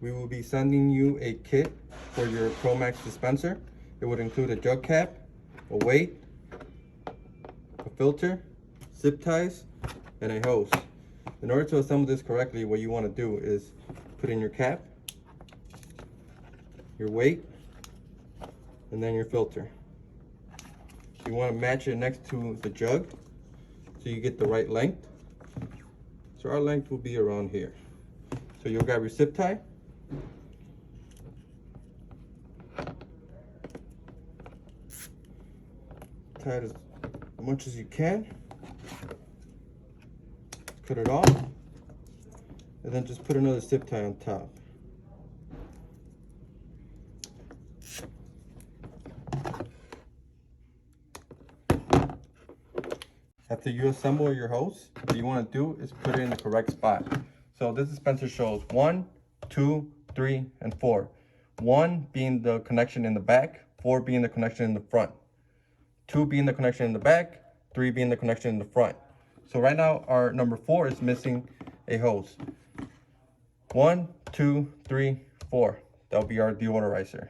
we will be sending you a kit for your Promax dispenser. It would include a jug cap, a weight, a filter, zip ties, and a hose. In order to assemble this correctly, what you want to do is put in your cap, your weight, and then your filter. You want to match it next to the jug so you get the right length. So our length will be around here. So you'll grab your zip tie, tie it as much as you can, cut it off, and then just put another zip tie on top. After you assemble your hose, what you want to do is put it in the correct spot. So this dispenser shows 1, 2, 3, and 4. 1 being the connection in the back, 4 being the connection in the front, 2 being the connection in the back, 3 being the connection in the front. So right now our number 4 is missing a hose. 1, 2, 3, 4. That'll be our deodorizer.